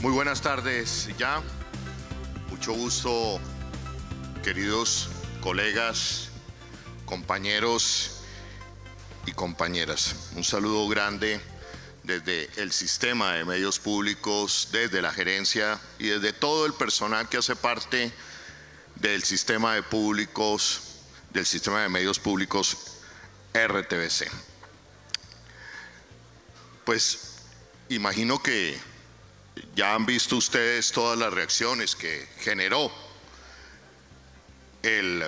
Muy buenas tardes ya. Mucho gusto, queridos colegas, compañeros y compañeras. Un saludo grande desde el sistema de medios públicos, desde la gerencia y desde todo el personal que hace parte del sistema de medios públicos RTBC. Pues imagino que ya han visto ustedes todas las reacciones que generó el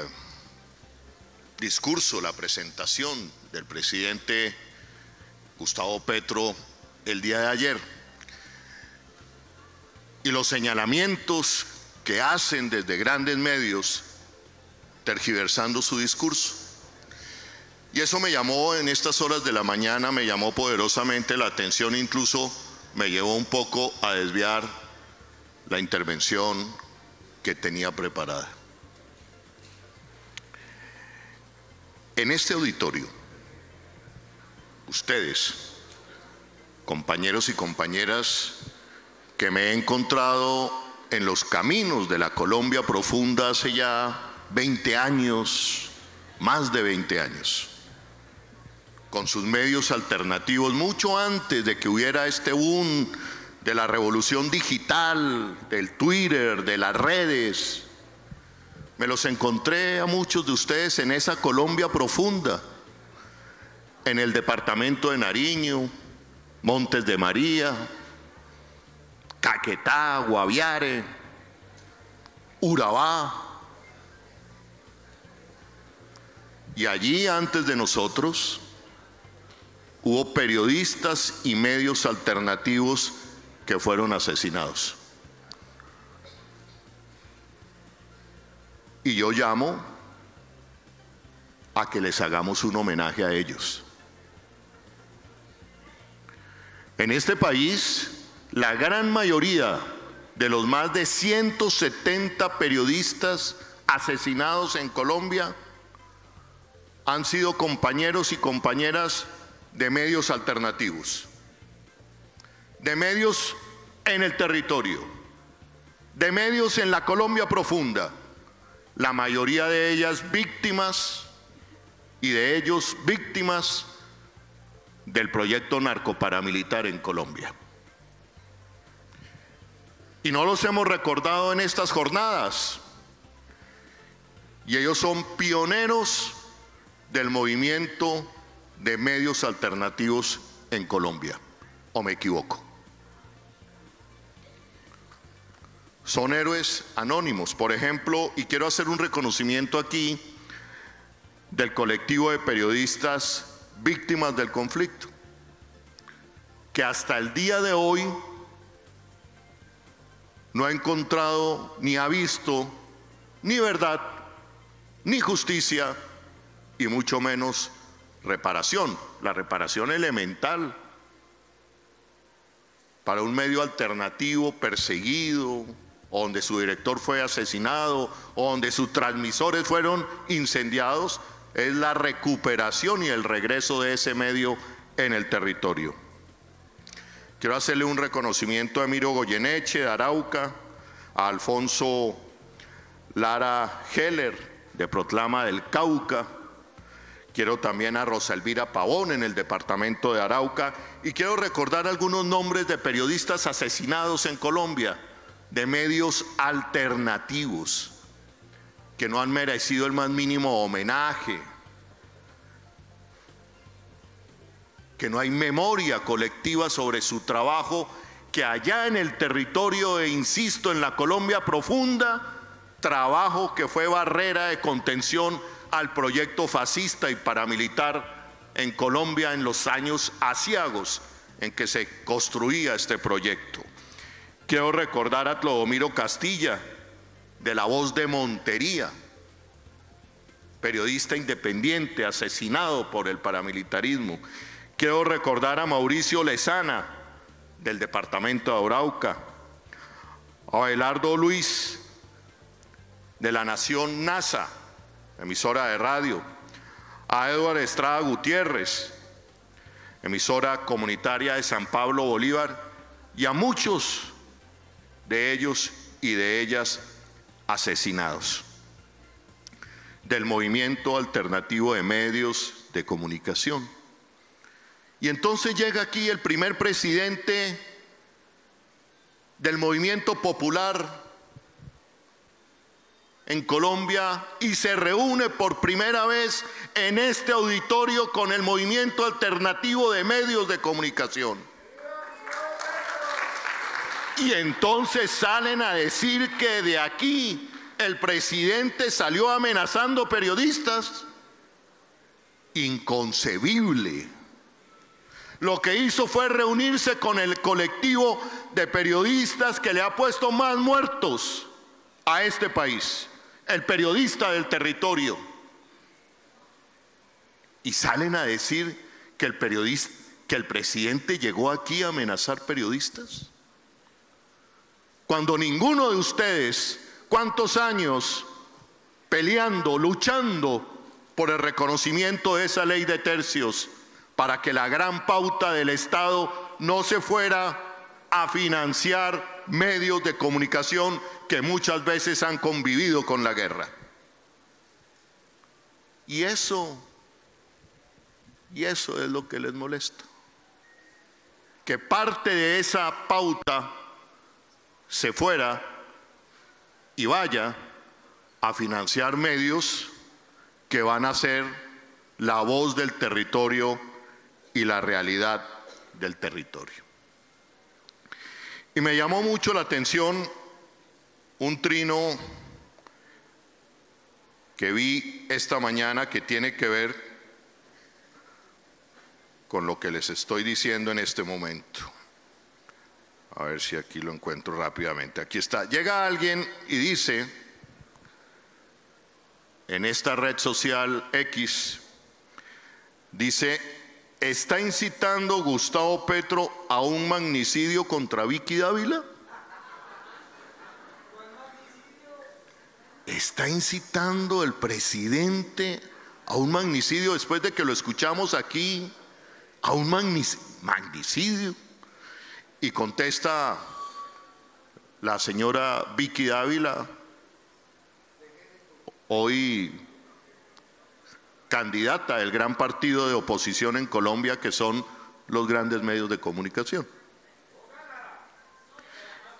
discurso, la presentación del presidente Gustavo Petro el día de ayer y los señalamientos que hacen desde grandes medios tergiversando su discurso. Y eso me llamó en estas horas de la mañana, me llamó poderosamente la atención, incluso me llevó un poco a desviar la intervención que tenía preparada. En este auditorio, ustedes, compañeros y compañeras, que me he encontrado en los caminos de la Colombia profunda hace ya 20 años, más de 20 años, con sus medios alternativos, mucho antes de que hubiera este boom de la revolución digital, del Twitter, de las redes. Me los encontré a muchos de ustedes en esa Colombia profunda, en el departamento de Nariño, Montes de María, Caquetá, Guaviare, Urabá. Y allí, antes de nosotros, hubo periodistas y medios alternativos que fueron asesinados. Y yo llamo a que les hagamos un homenaje a ellos. En este país, la gran mayoría de los más de 170 periodistas asesinados en Colombia han sido compañeros y compañeras de medios alternativos, de medios en el territorio, de medios en la Colombia profunda, la mayoría de ellas víctimas y de ellos víctimas del proyecto narcoparamilitar en Colombia. Y no los hemos recordado en estas jornadas, y ellos son pioneros del movimiento de medios alternativos en Colombia, ¿o me equivoco? Son héroes anónimos, por ejemplo, y quiero hacer un reconocimiento aquí del colectivo de periodistas víctimas del conflicto, que hasta el día de hoy no ha encontrado ni ha visto ni verdad, ni justicia, y mucho menos reparación, la reparación elemental para un medio alternativo perseguido, o donde su director fue asesinado, o donde sus transmisores fueron incendiados, es la recuperación y el regreso de ese medio en el territorio. Quiero hacerle un reconocimiento a Emiro Goyeneche de Arauca, a Alfonso Lara Heller de Proclama del Cauca. Quiero también a Rosa Elvira Pavón en el departamento de Arauca, y quiero recordar algunos nombres de periodistas asesinados en Colombia, de medios alternativos, que no han merecido el más mínimo homenaje, que no hay memoria colectiva sobre su trabajo, que allá en el territorio, e insisto, en la Colombia profunda, trabajo que fue barrera de contención al proyecto fascista y paramilitar en Colombia en los años aciagos en que se construía este proyecto. Quiero recordar a Clodomiro Castilla, de La Voz de Montería, periodista independiente asesinado por el paramilitarismo. Quiero recordar a Mauricio Lezana, del departamento de Arauca, a Abelardo Luis, de La Nación NASA, emisora de radio, a Eduardo Estrada Gutiérrez, emisora comunitaria de San Pablo Bolívar, y a muchos de ellos y de ellas asesinados, del movimiento alternativo de medios de comunicación. Y entonces llega aquí el primer presidente del movimiento popular en Colombia y se reúne por primera vez en este auditorio con el movimiento alternativo de medios de comunicación. Y entonces salen a decir que de aquí el presidente salió amenazando periodistas. Inconcebible. Lo que hizo fue reunirse con el colectivo de periodistas que le ha puesto más muertos a este país, el periodista del territorio. Y salen a decir que el presidente llegó aquí a amenazar periodistas. Cuando ninguno de ustedes, ¿cuántos años peleando, luchando por el reconocimiento de esa ley de tercios para que la gran pauta del Estado no se fuera a financiar medios de comunicación que muchas veces han convivido con la guerra? Y eso es lo que les molesta, que parte de esa pauta se fuera y vaya a financiar medios que van a ser la voz del territorio y la realidad del territorio. Y me llamó mucho la atención un trino que vi esta mañana que tiene que ver con lo que les estoy diciendo en este momento. A ver si aquí lo encuentro rápidamente. Aquí está. Llega alguien y dice en esta red social X, dice: ¿está incitando Gustavo Petro a un magnicidio contra Vicky Dávila? ¿Está incitando el presidente a un magnicidio después de que lo escuchamos aquí? ¿A un magnicidio? Y contesta la señora Vicky Dávila, hoy candidata del gran partido de oposición en Colombia, que son los grandes medios de comunicación.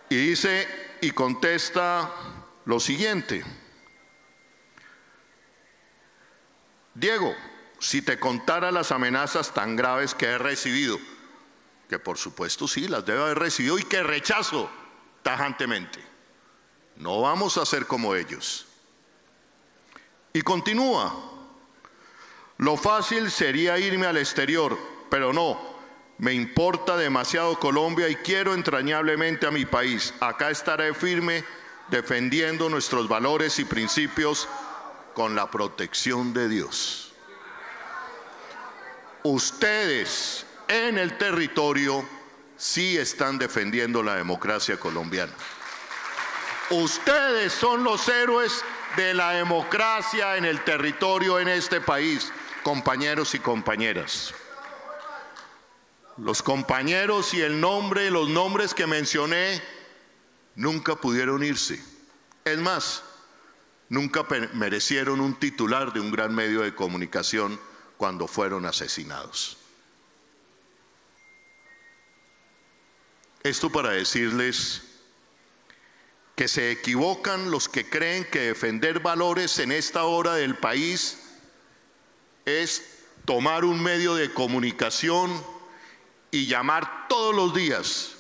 Y dice y contesta lo siguiente: Diego, si te contara las amenazas tan graves que he recibido, que por supuesto sí, las debe haber recibido y que rechazo tajantemente, no vamos a ser como ellos. Y continúa: lo fácil sería irme al exterior, pero no, me importa demasiado Colombia y quiero entrañablemente a mi país. Acá estaré firme defendiendo nuestros valores y principios con la protección de Dios. Ustedes en el territorio sí están defendiendo la democracia colombiana. Ustedes son los héroes de la democracia en el territorio en este país, compañeros y compañeras. Los compañeros y los nombres que mencioné nunca pudieron irse. Es más, nunca merecieron un titular de un gran medio de comunicación cuando fueron asesinados. Esto para decirles que se equivocan los que creen que defender valores en esta hora del país es tomar un medio de comunicación y llamar todos los días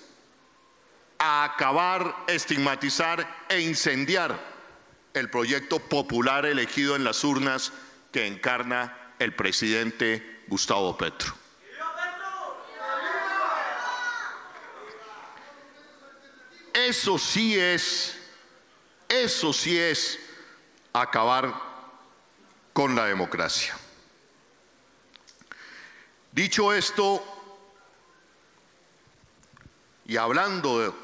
a acabar, estigmatizar e incendiar el proyecto popular elegido en las urnas que encarna el presidente Gustavo Petro. Eso sí es acabar con la democracia. Dicho esto, y hablando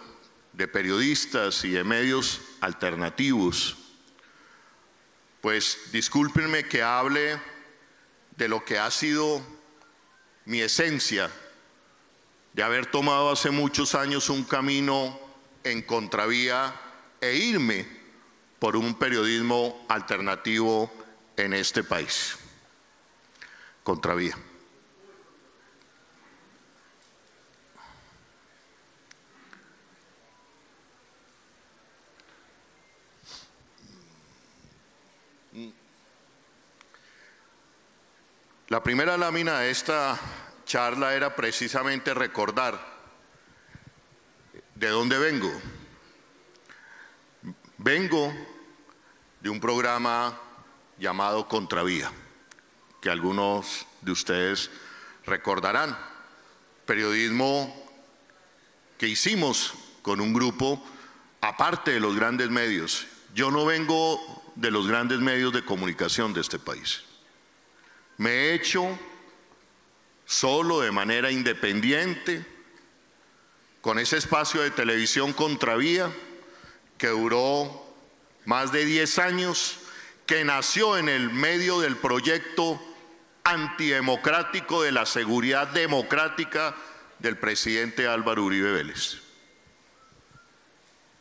de periodistas y de medios alternativos, pues discúlpenme que hable de lo que ha sido mi esencia, de haber tomado hace muchos años un camino en Contravía e irme por un periodismo alternativo en este país. Contravía. La primera lámina de esta charla era precisamente recordar de dónde vengo. Vengo de un programa llamado Contravía, que algunos de ustedes recordarán. Periodismo que hicimos con un grupo aparte de los grandes medios. Yo no vengo de los grandes medios de comunicación de este país. Me he hecho solo, de manera independiente, con ese espacio de televisión Contravía, que duró más de 10 años, que nació en el medio del proyecto antidemocrático de la seguridad democrática del presidente Álvaro Uribe Vélez.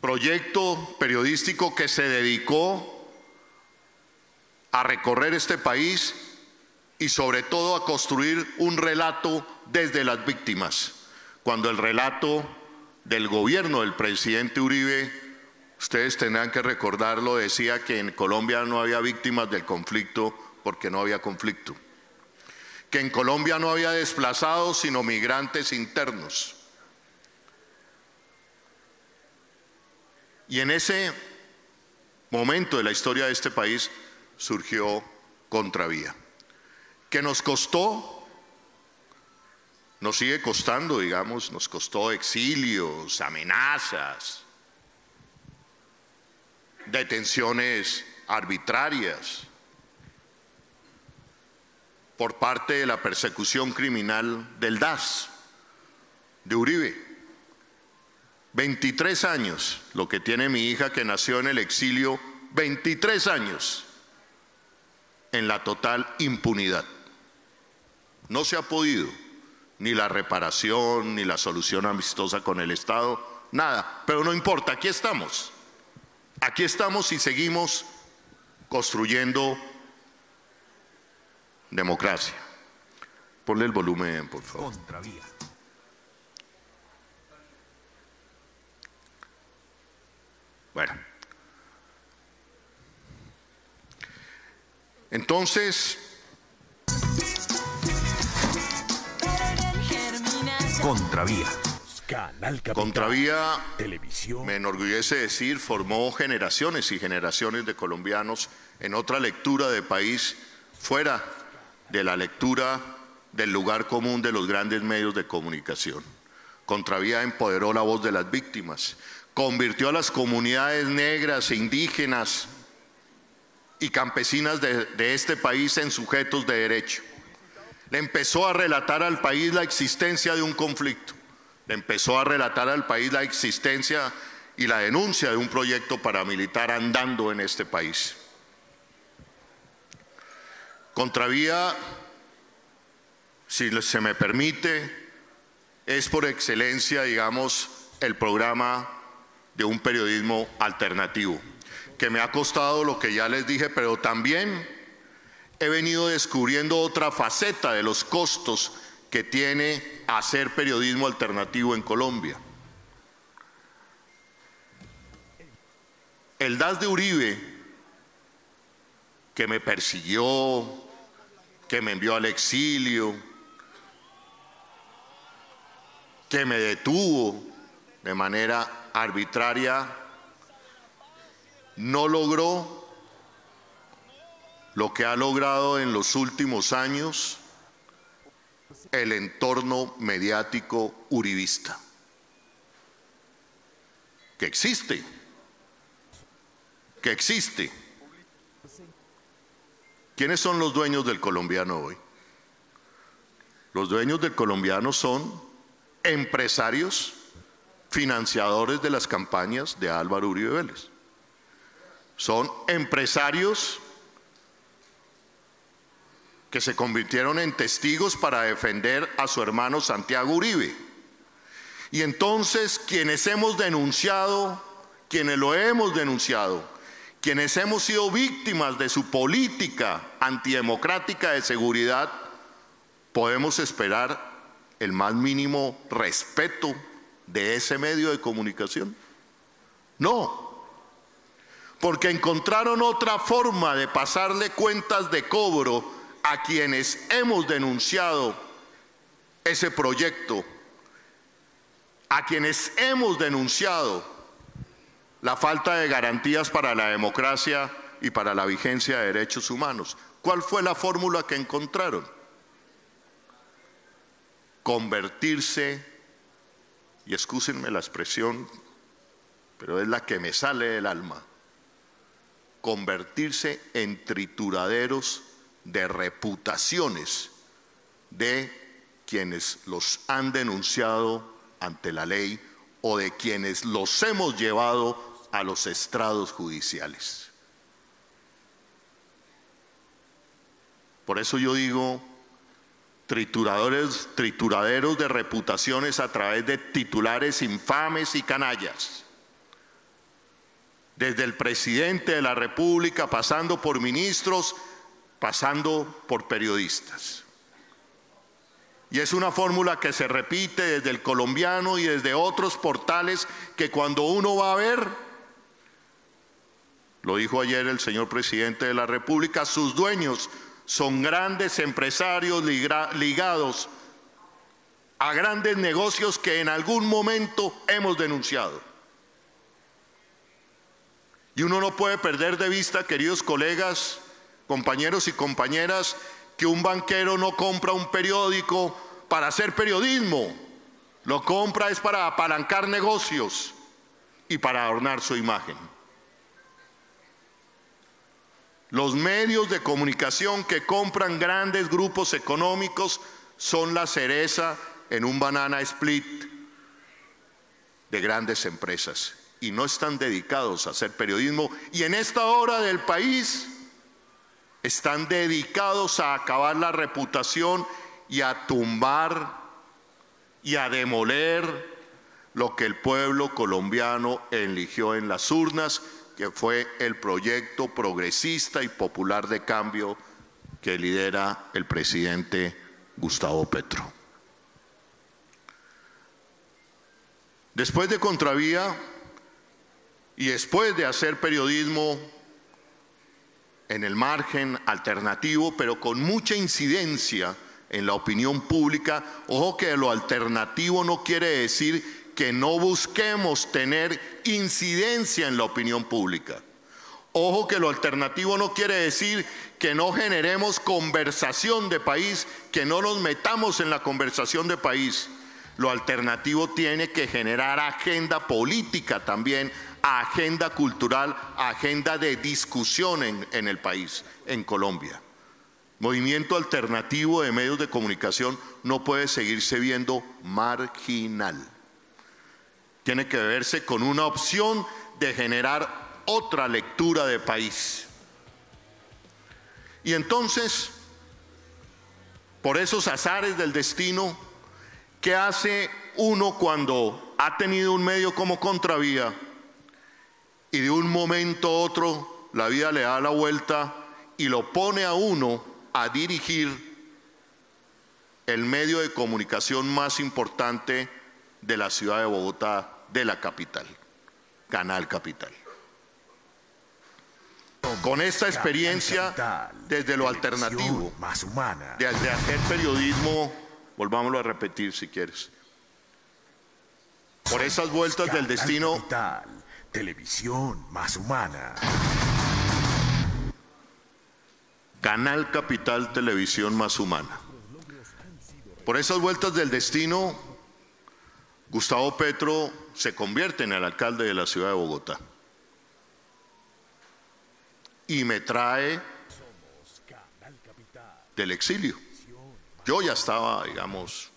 Proyecto periodístico que se dedicó a recorrer este país y sobre todo a construir un relato desde las víctimas, cuando el relato del gobierno del presidente Uribe, ustedes tendrán que recordarlo, decía que en Colombia no había víctimas del conflicto porque no había conflicto, que en Colombia no había desplazados sino migrantes internos. Y en ese momento de la historia de este país surgió Contravía, que nos costó, nos sigue costando, digamos, nos costó exilios, amenazas, detenciones arbitrarias por parte de la persecución criminal del DAS, de Uribe. 23 años, lo que tiene mi hija que nació en el exilio, 23 años en la total impunidad. No se ha podido, ni la reparación, ni la solución amistosa con el Estado, nada, pero no importa, aquí estamos y seguimos construyendo democracia. Ponle el volumen, por favor. Contravía. Bueno, entonces, Contravía. Canal Capital. Contravía, Televisión. me enorgullece decir, formó generaciones y generaciones de colombianos en otra lectura de país, fuera de la lectura del lugar común de los grandes medios de comunicación. Contravía empoderó la voz de las víctimas, convirtió a las comunidades negras e indígenas y campesinas de este país en sujetos de derecho. Le empezó a relatar al país la existencia de un conflicto. Le empezó a relatar al país la existencia y la denuncia de un proyecto paramilitar andando en este país. Contravía, si se me permite, es por excelencia, digamos, el programa de un periodismo alternativo, que me ha costado lo que ya les dije, pero también he venido descubriendo otra faceta de los costos que tiene hacer periodismo alternativo en Colombia. El DAS de Uribe, que me persiguió, que me envió al exilio, que me detuvo de manera arbitraria, no logró lo que ha logrado en los últimos años el entorno mediático uribista, que existe. ¿Quiénes son los dueños del colombiano hoy? Los dueños del colombiano son empresarios financiadores de las campañas de Álvaro Uribe Vélez. Son empresarios que se convirtieron en testigos para defender a su hermano Santiago Uribe. Y entonces quienes hemos denunciado, quienes lo hemos denunciado, quienes hemos sido víctimas de su política antidemocrática de seguridad, podemos esperar el más mínimo respeto de ese medio de comunicación. No, porque encontraron otra forma de pasarle cuentas de cobro a quienes hemos denunciado ese proyecto, a quienes hemos denunciado la falta de garantías para la democracia y para la vigencia de derechos humanos. ¿Cuál fue la fórmula que encontraron? Convertirse, y excúsenme la expresión, pero es la que me sale del alma, convertirse en trituraderos de reputaciones de quienes los han denunciado ante la ley o de quienes los hemos llevado a los estrados judiciales. Por eso yo digo, trituraderos de reputaciones a través de titulares infames y canallas. Desde el presidente de la República, pasando por ministros, pasando por periodistas. Y es una fórmula que se repite desde El Colombiano y desde otros portales que cuando uno va a ver, lo dijo ayer el señor presidente de la República, sus dueños son grandes empresarios ligados a grandes negocios que en algún momento hemos denunciado. Y uno no puede perder de vista, queridos colegas, compañeros y compañeras, que un banquero no compra un periódico para hacer periodismo, lo compra es para apalancar negocios y para adornar su imagen. Los medios de comunicación que compran grandes grupos económicos son la cereza en un banana split de grandes empresas y no están dedicados a hacer periodismo, y en esta hora del país están dedicados a acabar la reputación y a tumbar y a demoler lo que el pueblo colombiano eligió en las urnas, que fue el proyecto progresista y popular de cambio que lidera el presidente Gustavo Petro. Después de Contravía y después de hacer periodismo en el margen alternativo, pero con mucha incidencia en la opinión pública, ojo que lo alternativo no quiere decir que no busquemos tener incidencia en la opinión pública. Ojo que lo alternativo no quiere decir que no generemos conversación de país, que no nos metamos en la conversación de país. Lo alternativo tiene que generar agenda política también, agenda cultural, agenda de discusión en el país, en Colombia. Movimiento alternativo de medios de comunicación no puede seguirse viendo marginal. Tiene que verse con una opción de generar otra lectura de país. Y entonces, por esos azares del destino, ¿qué hace uno cuando ha tenido un medio como Contravía y de un momento a otro la vida le da la vuelta y lo pone a uno a dirigir el medio de comunicación más importante de la ciudad de Bogotá, de la capital, Canal Capital? Con esta experiencia desde lo alternativo, más humana, desde hacer periodismo, volvámoslo a repetir si quieres, por esas vueltas del destino, Capital, televisión más humana. Canal Capital, televisión más humana. Por esas vueltas del destino, Gustavo Petro se convierte en el alcalde de la ciudad de Bogotá y me trae del exilio. Yo ya estaba, digamos,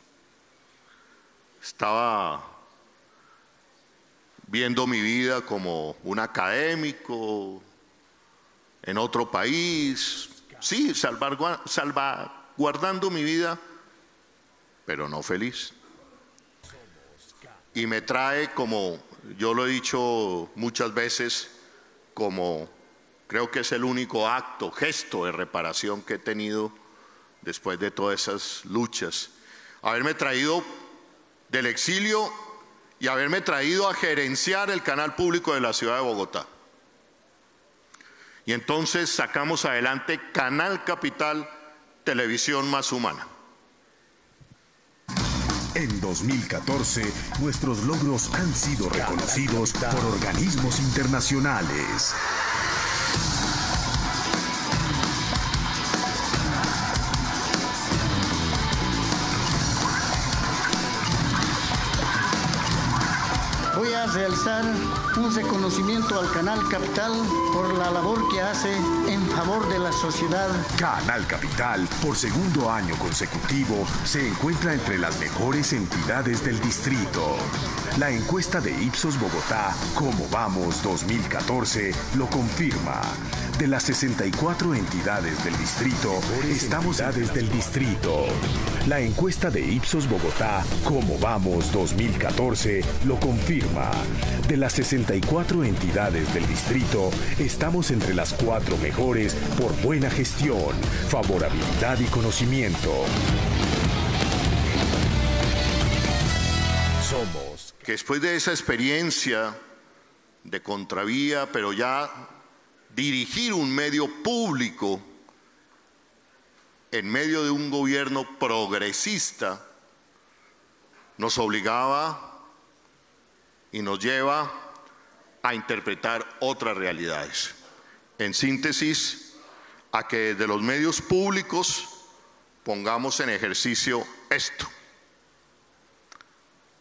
viendo mi vida como un académico en otro país, sí, salvaguardando mi vida, pero no feliz. y me trae, como yo lo he dicho muchas veces, como creo que es el único acto, gesto de reparación que he tenido después de todas esas luchas, haberme traído del exilio y haberme traído a gerenciar el canal público de la ciudad de Bogotá. Y entonces sacamos adelante Canal Capital, Televisión Más Humana. En 2014, nuestros logros han sido reconocidos por organismos internacionales. Voy a realizar un reconocimiento al Canal Capital por la labor que hace en favor de la sociedad. Canal Capital, por segundo año consecutivo, se encuentra entre las mejores entidades del distrito. La encuesta de Ipsos Bogotá, ¿Cómo vamos 2014?, lo confirma. De las 64 entidades del distrito, estamos desde el distrito. La encuesta de Ipsos Bogotá, ¿Cómo vamos 2014?, lo confirma. De las 64 entidades del distrito, estamos entre las 4 mejores por buena gestión, favorabilidad y conocimiento. Somos. Que después de esa experiencia de contravía, pero ya dirigir un medio público en medio de un gobierno progresista nos obligaba y nos lleva a interpretar otras realidades. En síntesis, a que desde los medios públicos pongamos en ejercicio esto: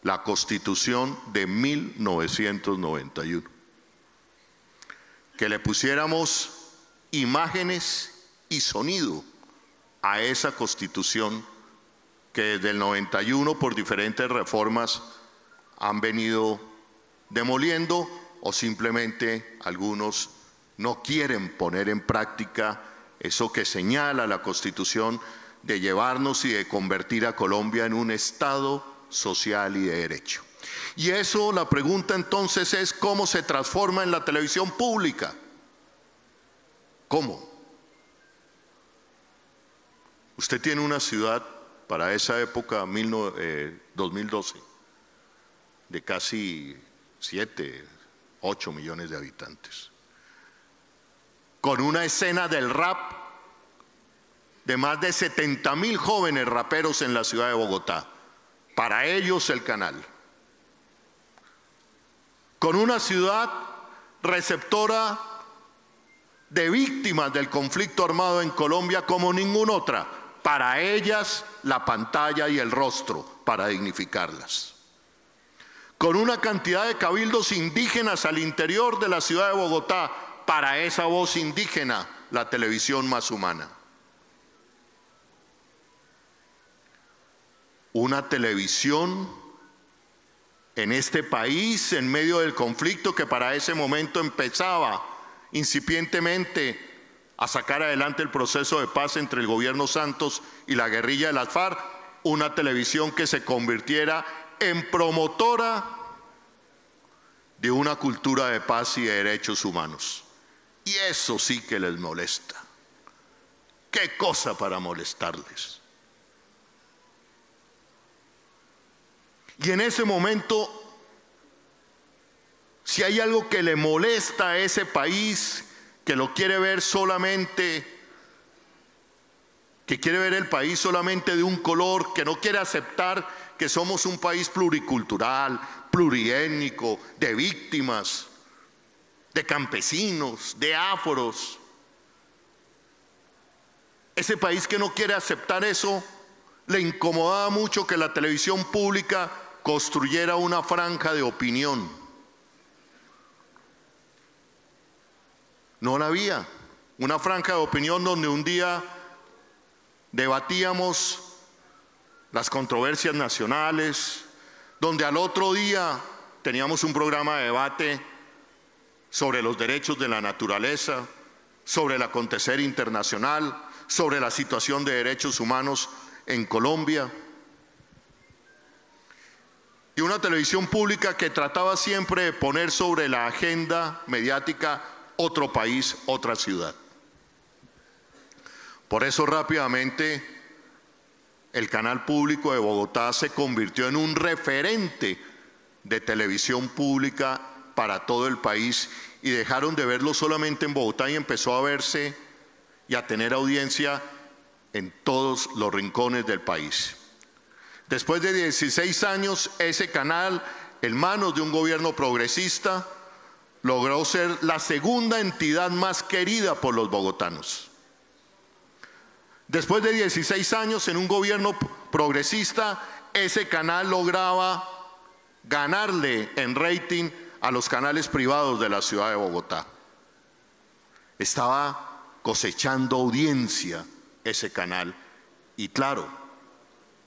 la Constitución de 1991. Que le pusiéramos imágenes y sonido a esa Constitución que desde el 91 por diferentes reformas han venido demoliendo, o simplemente algunos no quieren poner en práctica eso que señala la Constitución de llevarnos y de convertir a Colombia en un Estado social y de derecho. Y eso, la pregunta entonces es: ¿cómo se transforma en la televisión pública? ¿Cómo? Usted tiene una ciudad para esa época, 2012, de casi 7, 8 millones de habitantes, con una escena del rap de más de 70.000 jóvenes raperos en la ciudad de Bogotá. Para ellos el canal. Con una ciudad receptora de víctimas del conflicto armado en Colombia como ninguna otra. Para ellas la pantalla y el rostro para dignificarlas. Con una cantidad de cabildos indígenas al interior de la ciudad de Bogotá. Para esa voz indígena, la televisión más humana. Una televisión en este país, en medio del conflicto que para ese momento empezaba incipientemente a sacar adelante el proceso de paz entre el gobierno Santos y la guerrilla de las FARC, una televisión que se convirtiera en promotora de una cultura de paz y de derechos humanos. Y eso sí que les molesta. ¿Qué cosa para molestarles? Y en ese momento, si hay algo que le molesta a ese país, que lo quiere ver solamente, que quiere ver el país solamente de un color, que no quiere aceptar que somos un país pluricultural, pluriétnico, de víctimas, de campesinos, de áforos. Ese país que no quiere aceptar eso, le incomodaba mucho que la televisión pública construyera una franja de opinión. No la había. Una franja de opinión donde un día debatíamos las controversias nacionales, donde al otro día teníamos un programa de debate sobre los derechos de la naturaleza, sobre el acontecer internacional, sobre la situación de derechos humanos en Colombia. y una televisión pública que trataba siempre de poner sobre la agenda mediática otro país, otra ciudad. Por eso rápidamente el canal público de Bogotá se convirtió en un referente de televisión pública para todo el país y dejaron de verlo solamente en Bogotá y empezó a verse y a tener audiencia en todos los rincones del país. Después de 16 años, ese canal, en manos de un gobierno progresista, logró ser la segunda entidad más querida por los bogotanos. Después de 16 años en un gobierno progresista, ese canal lograba ganarle en rating a los canales privados de la ciudad de Bogotá. Estaba cosechando audiencia ese canal y claro,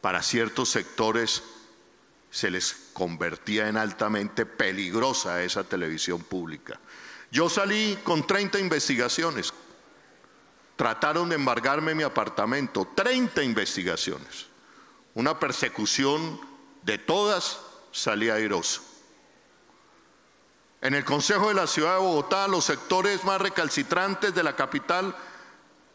para ciertos sectores se les convertía en altamente peligrosa esa televisión pública. Yo salí con 30 investigaciones. Trataron de embargarme mi apartamento, 30 investigaciones. Una persecución de todas, salí airoso. En el Consejo de la Ciudad de Bogotá, los sectores más recalcitrantes de la capital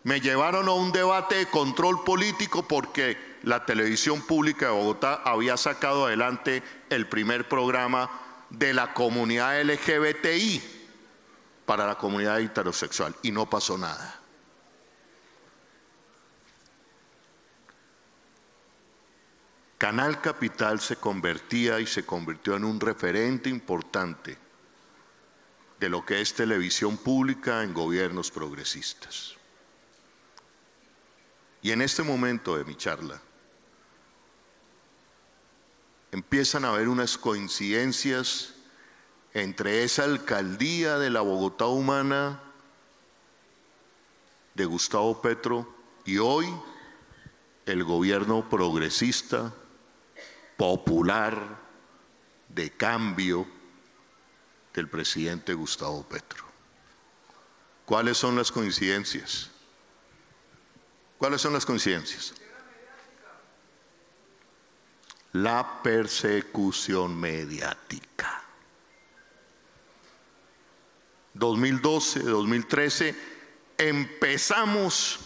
me llevaron a un debate de control político porque la televisión pública de Bogotá había sacado adelante el primer programa de la comunidad LGBTI para la comunidad heterosexual y no pasó nada. Canal Capital se convertía y se convirtió en un referente importante de lo que es televisión pública en gobiernos progresistas. Y en este momento de mi charla empiezan a haber unas coincidencias entre esa alcaldía de la Bogotá humana de Gustavo Petro y hoy el gobierno progresista, popular, de cambio del presidente Gustavo Petro. ¿Cuáles son las coincidencias? ¿Cuáles son las coincidencias? La persecución mediática. 2012, 2013, empezamos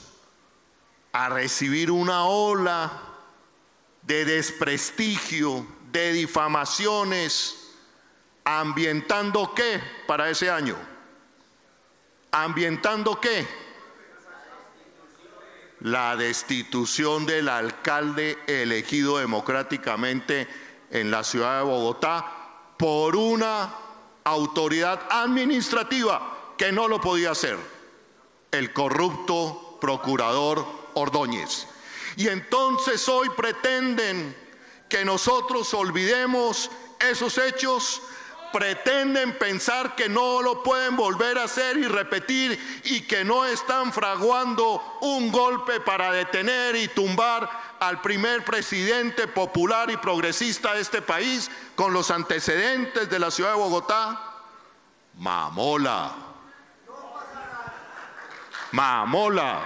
a recibir una ola de desprestigio, de difamaciones, ¿ambientando qué para ese año? ¿Ambientando qué? La destitución del alcalde elegido democráticamente en la ciudad de Bogotá por una autoridad administrativa que no lo podía hacer, el corrupto procurador Ordóñez. Y entonces hoy pretenden que nosotros olvidemos esos hechos, pretenden pensar que no lo pueden volver a hacer y repetir y que no están fraguando un golpe para detener y tumbar al primer presidente popular y progresista de este país con los antecedentes de la ciudad de Bogotá. Mamola. Mamola.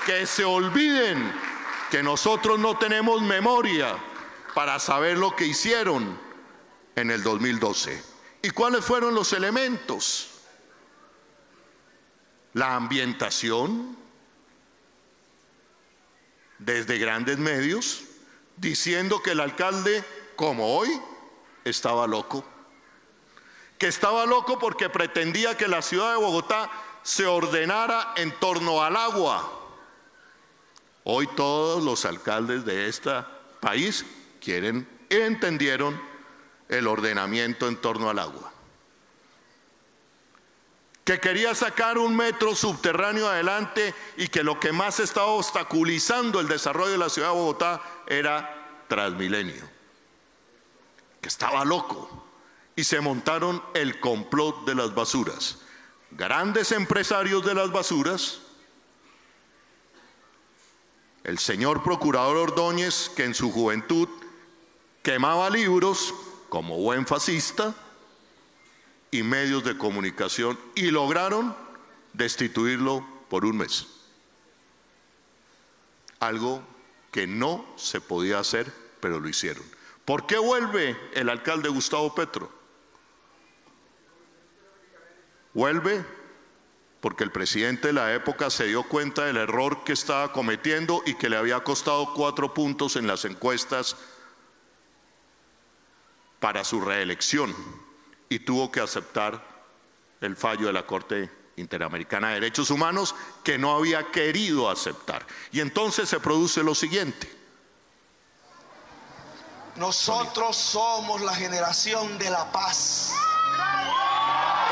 Que se olviden que nosotros no tenemos memoria para saber lo que hicieron en el 2012. ¿Y cuáles fueron los elementos? La ambientación desde grandes medios diciendo que el alcalde, como hoy, estaba loco. Que estaba loco porque pretendía que la ciudad de Bogotá se ordenara en torno al agua. Hoy todos los alcaldes de este país quieren y entendieron el ordenamiento en torno al agua. Que quería sacar un metro subterráneo adelante y que lo que más estaba obstaculizando el desarrollo de la ciudad de Bogotá era Transmilenio. Que estaba loco. Y se montaron el complot de las basuras. Grandes empresarios de las basuras, el señor procurador Ordóñez, que en su juventud quemaba libros como buen fascista, y medios de comunicación, y lograron destituirlo por un mes. Algo que no se podía hacer, pero lo hicieron. ¿Por qué vuelve el alcalde Gustavo Petro? Vuelve porque el presidente de la época se dio cuenta del error que estaba cometiendo y que le había costado 4 puntos en las encuestas para su reelección, y tuvo que aceptar el fallo de la Corte Interamericana de Derechos Humanos, que no había querido aceptar. Y entonces se produce lo siguiente. Nosotros somos la generación de la paz.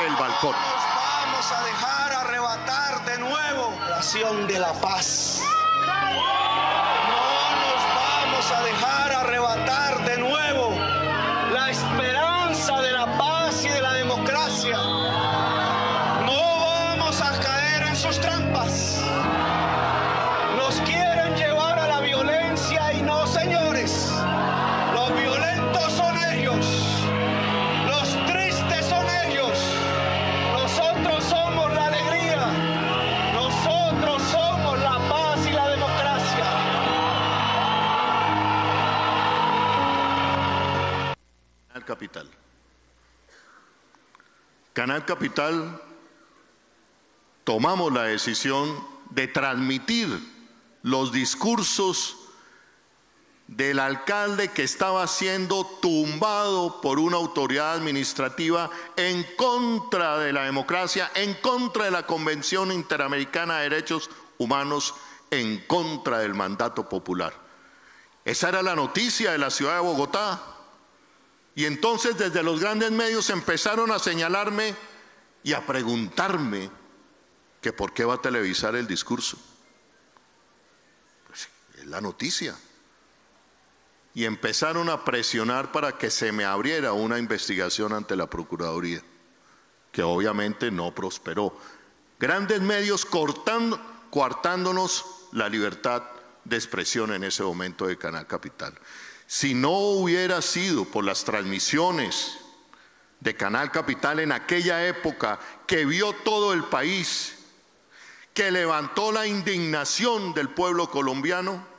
El balcón. No nos vamos a dejar arrebatar de nuevo la generación de la paz. No nos vamos a dejar arrebatar de nuevo la esperanza de la paz y de la democracia. No vamos a caer en sus trampas. Nos quieren llevar a la violencia y no, señores. Los violentos son ellos. Los tristes son ellos. Nosotros somos la alegría. Nosotros somos la paz y la democracia. Canal Capital. Canal Capital, tomamos la decisión de transmitir los discursos del alcalde que estaba siendo tumbado por una autoridad administrativa en contra de la democracia, en contra de la Convención Interamericana de Derechos Humanos, en contra del mandato popular. Esa era la noticia de la ciudad de Bogotá. Y entonces desde los grandes medios empezaron a señalarme y a preguntarme que por qué va a televisar el discurso. Pues es la noticia. Y empezaron a presionar para que se me abriera una investigación ante la Procuraduría, que obviamente no prosperó. Grandes medios coartándonos la libertad de expresión en ese momento de Canal Capital. Si no hubiera sido por las transmisiones de Canal Capital en aquella época, que vio todo el país, que levantó la indignación del pueblo colombiano,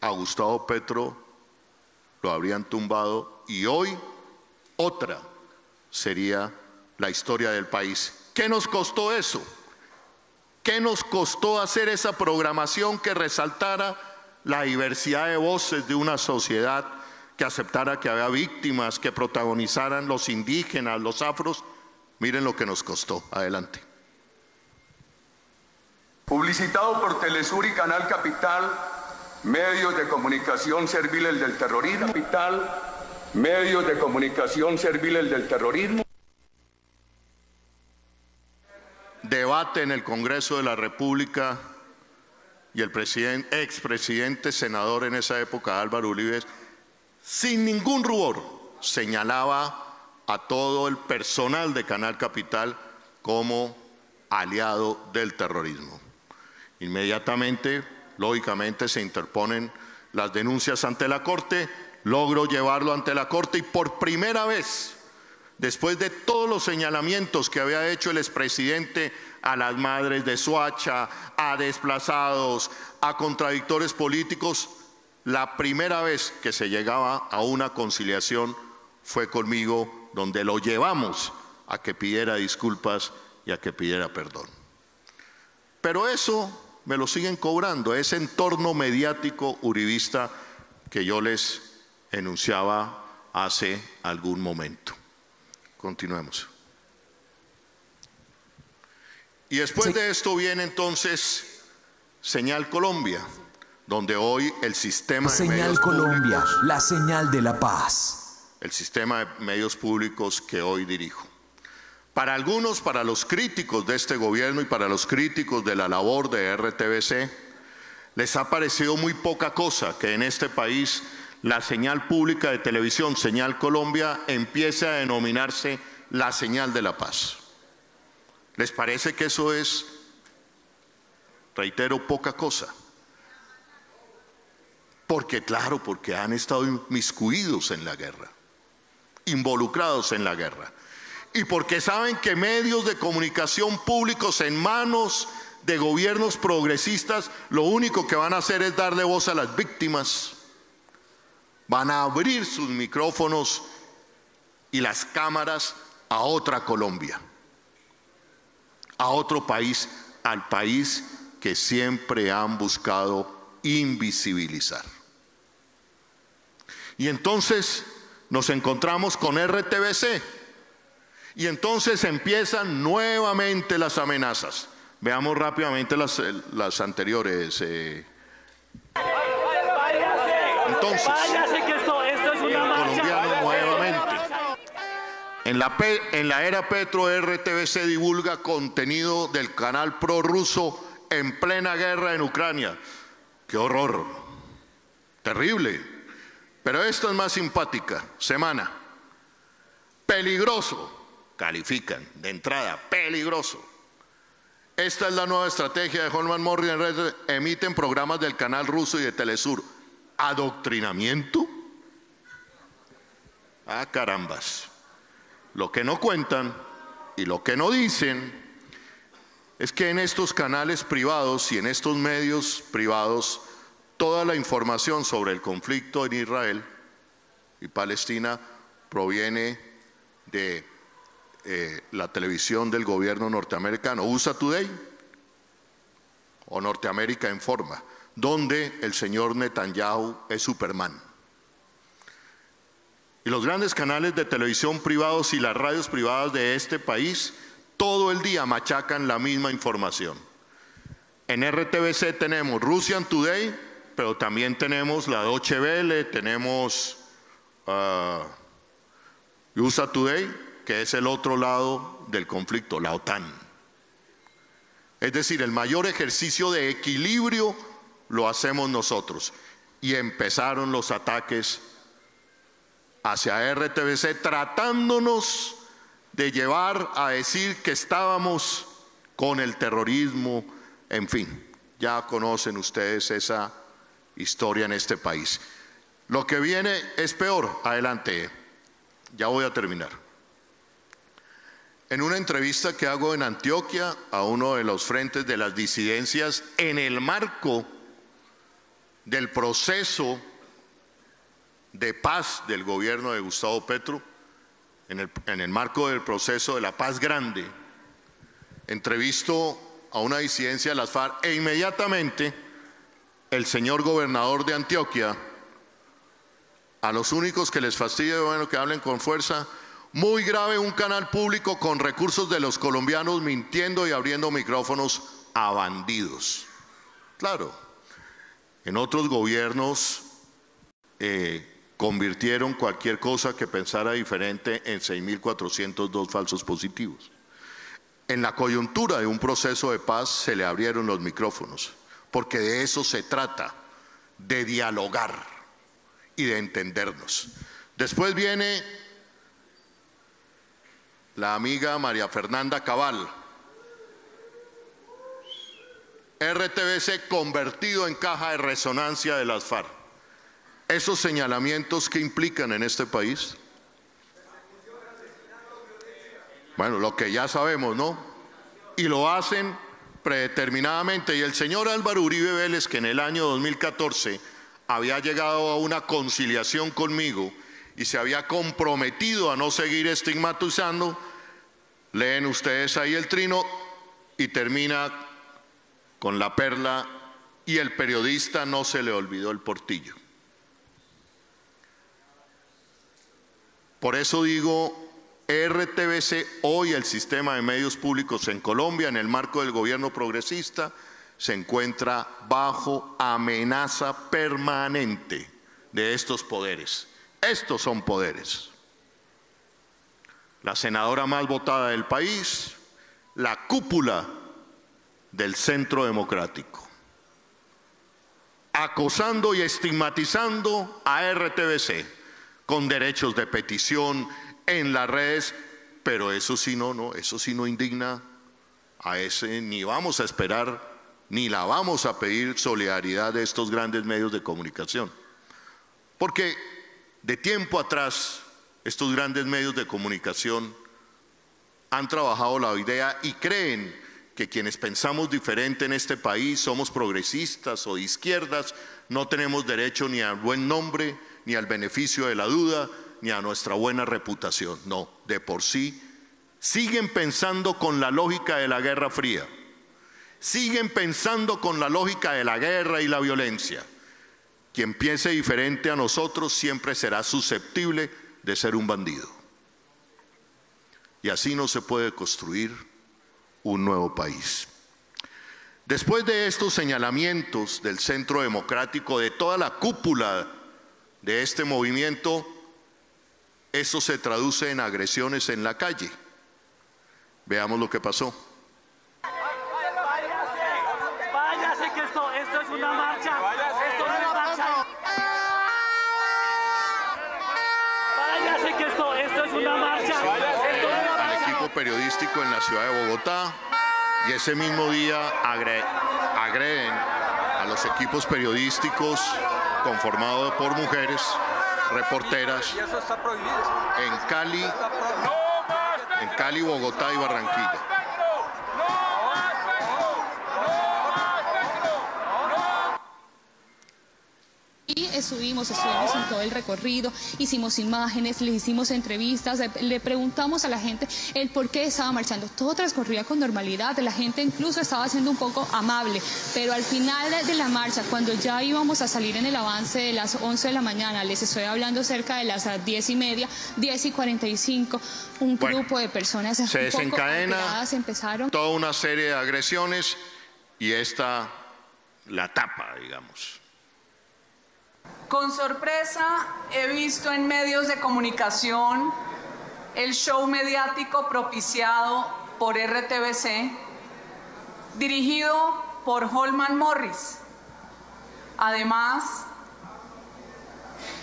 a Gustavo Petro lo habrían tumbado y hoy otra sería la historia del país. ¿Qué nos costó eso? ¿Qué nos costó hacer esa programación que resaltara la diversidad de voces de una sociedad, que aceptara que había víctimas, que protagonizaran los indígenas, los afros? Miren lo que nos costó. Adelante. Publicitado por Telesur y Canal Capital, medios de comunicación serviles del terrorismo. Capital, medios de comunicación serviles del terrorismo. Debate en el Congreso de la República y el expresidente senador en esa época, Álvaro Uribe, sin ningún rubor, señalaba a todo el personal de Canal Capital como aliado del terrorismo. Inmediatamente, lógicamente, se interponen las denuncias ante la Corte, logro llevarlo ante la Corte y por primera vez, después de todos los señalamientos que había hecho el expresidente a las madres de Soacha, a desplazados, a contradictores políticos, la primera vez que se llegaba a una conciliación fue conmigo, donde lo llevamos a que pidiera disculpas y a que pidiera perdón. Pero eso me lo siguen cobrando, ese entorno mediático uribista que yo les enunciaba hace algún momento. Continuemos. Y después de esto viene entonces Señal Colombia, donde hoy el sistema de Señal Colombia, públicos, la señal de la paz. el sistema de medios públicos que hoy dirijo. Para algunos, para los críticos de este gobierno y para los críticos de la labor de RTBC, les ha parecido muy poca cosa que en este país la señal pública de televisión, Señal Colombia, empiece a denominarse la señal de la paz. ¿Les parece que eso es, reitero, poca cosa? Porque claro, porque han estado inmiscuidos en la guerra, involucrados en la guerra. Y porque saben que medios de comunicación públicos en manos de gobiernos progresistas lo único que van a hacer es darle voz a las víctimas, van a abrir sus micrófonos y las cámaras a otra Colombia, a otro país, al país que siempre han buscado invisibilizar. Y entonces nos encontramos con RTBC y entonces empiezan nuevamente las amenazas. Veamos rápidamente las anteriores. Entonces, colombiano nuevamente. En la era Petro, RTBC divulga contenido del canal prorruso en plena guerra en Ucrania. ¡Qué horror! Terrible. Pero esta es más simpática. Semana. Peligroso. Califican de entrada. Peligroso. Esta es la nueva estrategia de Holman Morris en red. Emiten programas del canal ruso y de Telesur. ¿Adoctrinamiento? Ah, carambas. Lo que no cuentan y lo que no dicen es que en estos canales privados y en estos medios privados toda la información sobre el conflicto en Israel y Palestina proviene de la televisión del gobierno norteamericano, USA Today o Norteamérica Informa, donde el señor Netanyahu es Superman. Y los grandes canales de televisión privados y las radios privadas de este país todo el día machacan la misma información. En RTBC tenemos Russian Today, pero también tenemos la Deutsche Welle, tenemos USA Today, que es el otro lado del conflicto, la OTAN. Es decir, el mayor ejercicio de equilibrio lo hacemos nosotros. Y empezaron los ataques hacia RTBC tratándonos de llevar a decir que estábamos con el terrorismo, en fin, ya conocen ustedes esa historia en este país. Lo que viene es peor. Adelante, ya voy a terminar. En una entrevista que hago en Antioquia a uno de los frentes de las disidencias en el marco del proceso de paz del gobierno de Gustavo Petro, en el marco del proceso de la paz grande, entrevisto a una disidencia de las FARC e inmediatamente el señor gobernador de Antioquia, a los únicos que les fastidia, bueno, que hablen con fuerza, muy grave un canal público con recursos de los colombianos mintiendo y abriendo micrófonos a bandidos. Claro, en otros gobiernos convirtieron cualquier cosa que pensara diferente en 6.402 falsos positivos. En la coyuntura de un proceso de paz se le abrieron los micrófonos, porque de eso se trata, de dialogar y de entendernos. Después viene la amiga María Fernanda Cabal, RTBC convertido en caja de resonancia de las FARC. Esos señalamientos que implican en este país, bueno, lo que ya sabemos, ¿no? Y lo hacen predeterminadamente. Y el señor Álvaro Uribe Vélez, que en el año 2014 había llegado a una conciliación conmigo y se había comprometido a no seguir estigmatizando, leen ustedes ahí el trino y termina con la perla: y el periodista no se le olvidó el portillo. Por eso digo, RTBC, hoy el sistema de medios públicos en Colombia, en el marco del gobierno progresista, se encuentra bajo amenaza permanente de estos poderes. Estos son poderes. La senadora más votada del país, la cúpula del Centro Democrático, acosando y estigmatizando a RTBC con derechos de petición en las redes, pero eso sí eso sí no indigna a ese, ni vamos a esperar, ni la vamos a pedir solidaridad de estos grandes medios de comunicación. Porque de tiempo atrás, estos grandes medios de comunicación han trabajado la idea y creen que quienes pensamos diferente en este país, somos progresistas o de izquierdas, no tenemos derecho ni al buen nombre, ni al beneficio de la duda, ni a nuestra buena reputación. No, de por sí, siguen pensando con la lógica de la Guerra Fría. Siguen pensando con la lógica de la guerra y la violencia. Quien piense diferente a nosotros siempre será susceptible de ser un bandido. Y así no se puede construir un nuevo país. Después de estos señalamientos del Centro Democrático, de toda la cúpula de este movimiento, eso se traduce en agresiones en la calle. Veamos lo que pasó. Váyase, que esto es una marcha. Esto no es una marcha. Váyase, que esto es una marcha. Al equipo periodístico en la ciudad de Bogotá, y ese mismo día agreden a los equipos periodísticos conformados por mujeres reporteras en Cali, Bogotá y Barranquilla. Y estuvimos en todo el recorrido, hicimos imágenes, le hicimos entrevistas, le preguntamos a la gente el por qué estaba marchando. Todo transcurría con normalidad, la gente incluso estaba siendo un poco amable, pero al final de la marcha, cuando ya íbamos a salir en el avance de las 11 de la mañana, les estoy hablando cerca de las 10:30, 10:45, un grupo de personas se desencadena empezaron toda una serie de agresiones y esta la tapa, digamos. Con sorpresa he visto en medios de comunicación el show mediático propiciado por RTBC, dirigido por Holman Morris. Además,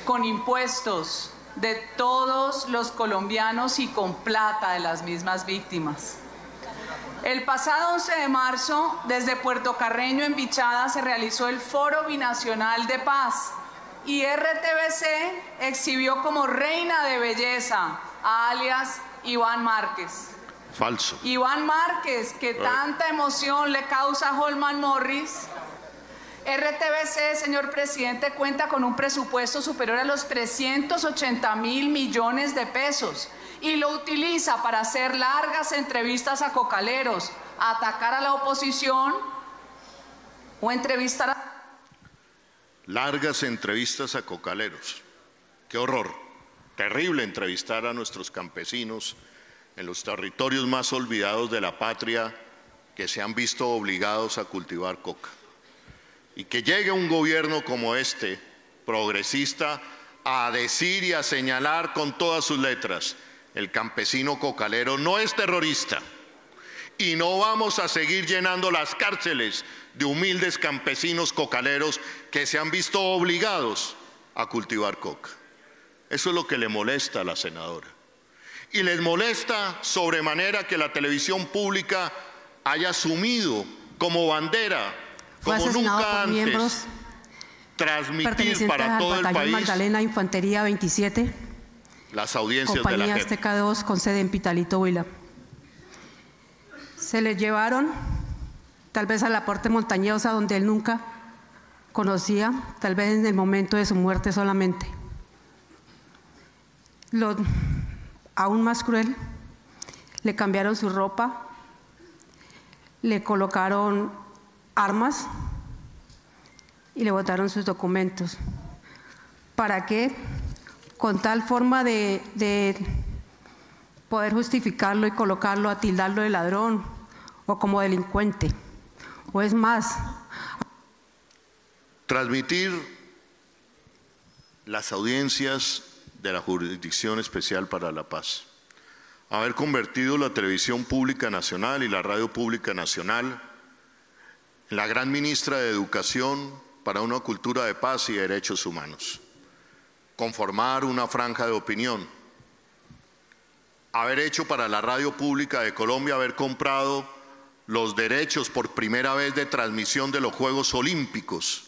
con impuestos de todos los colombianos y con plata de las mismas víctimas. El pasado 11 de marzo, desde Puerto Carreño en Bichada, se realizó el Foro Binacional de Paz, y RTBC exhibió como reina de belleza a alias Iván Márquez. Falso. Iván Márquez, que tanta emoción le causa a Holman Morris. RTBC, señor presidente, cuenta con un presupuesto superior a los 380.000 millones de pesos y lo utiliza para hacer largas entrevistas a cocaleros, atacar a la oposición o entrevistar a... Largas entrevistas a cocaleros. ¡Qué horror! Terrible entrevistar a nuestros campesinos en los territorios más olvidados de la patria que se han visto obligados a cultivar coca. Y que llegue un gobierno como este, progresista, a decir y a señalar con todas sus letras: el campesino cocalero no es terrorista y no vamos a seguir llenando las cárceles de humildes campesinos cocaleros que se han visto obligados a cultivar coca. Eso es lo que le molesta a la senadora. Y les molesta sobremanera que la televisión pública haya asumido como bandera, como nunca antes, transmitir para todo el país Magdalena Infantería 27, las audiencias de la compañía JEP. Azteca 2 con sede en Pitalito, Huila. Se les llevaron tal vez a la parte montañosa donde él nunca conocía, tal vez en el momento de su muerte solamente. Lo aún más cruel, le cambiaron su ropa, le colocaron armas y le botaron sus documentos. ¿Para qué? Con tal forma de poder justificarlo y colocarlo, a tildarlo de ladrón o como delincuente. O es más, transmitir las audiencias de la Jurisdicción Especial para la Paz, haber convertido la televisión pública nacional y la radio pública nacional en la gran ministra de Educación para una cultura de paz y derechos humanos, conformar una franja de opinión, haber hecho para la radio pública de Colombia, haber comprado los derechos por primera vez de transmisión de los Juegos Olímpicos.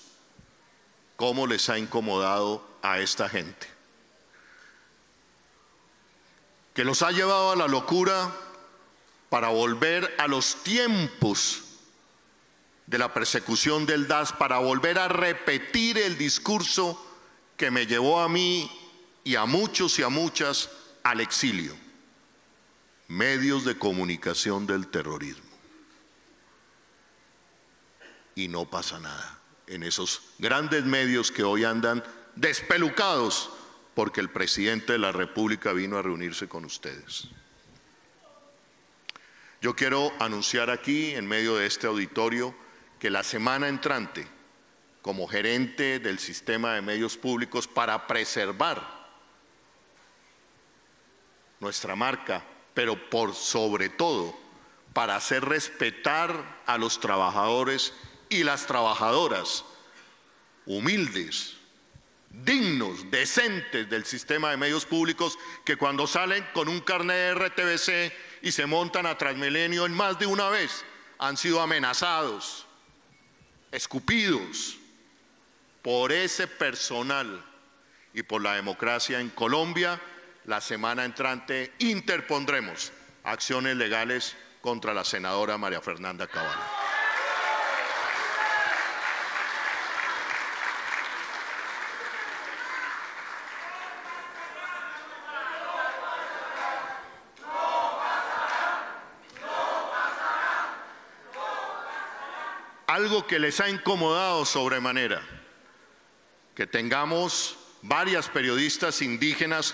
¿Cómo les ha incomodado a esta gente? Que los ha llevado a la locura para volver a los tiempos de la persecución del DAS, para volver a repetir el discurso que me llevó a mí y a muchos y a muchas al exilio. Medios de comunicación del terrorismo. Y no pasa nada en esos grandes medios que hoy andan despelucados porque el presidente de la República vino a reunirse con ustedes. Yo quiero anunciar aquí, en medio de este auditorio, que la semana entrante, como gerente del sistema de medios públicos, para preservar nuestra marca, pero por sobre todo, para hacer respetar a los trabajadores y las trabajadoras humildes, dignos, decentes del sistema de medios públicos, que cuando salen con un carnet de RTBC y se montan a Transmilenio en más de una vez, han sido amenazados, escupidos por ese personal y por la democracia en Colombia. La semana entrante interpondremos acciones legales contra la senadora María Fernanda Cabal. Algo que les ha incomodado sobremanera, que tengamos varias periodistas indígenas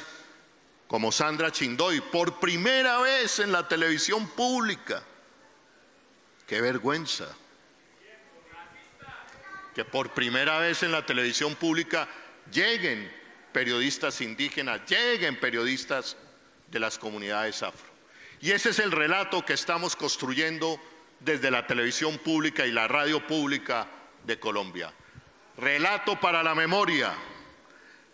como Sandra Chindoy, por primera vez en la televisión pública. ¡Qué vergüenza! Que por primera vez en la televisión pública lleguen periodistas indígenas, lleguen periodistas de las comunidades afro. Y ese es el relato que estamos construyendo desde la televisión pública y la radio pública de Colombia. Relato para la memoria,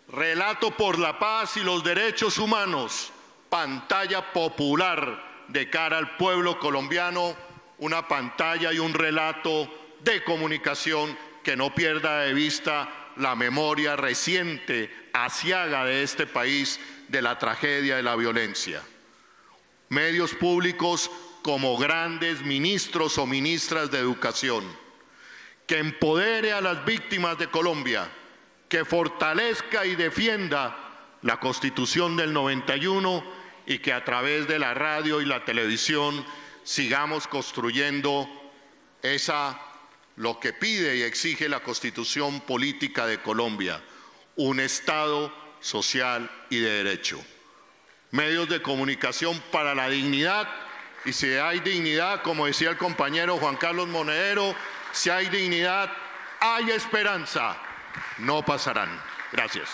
relato por la paz y los derechos humanos, pantalla popular de cara al pueblo colombiano, una pantalla y un relato de comunicación que no pierda de vista la memoria reciente, aciaga de este país, de la tragedia de la violencia. Medios públicos como grandes ministros o ministras de educación, que empodere a las víctimas de Colombia, que fortalezca y defienda la Constitución del 91 y que a través de la radio y la televisión sigamos construyendo lo que pide y exige la Constitución política de Colombia, un Estado social y de derecho. Medios de comunicación para la dignidad. Y si hay dignidad, como decía el compañero Juan Carlos Monedero, si hay dignidad, hay esperanza. No pasarán. Gracias.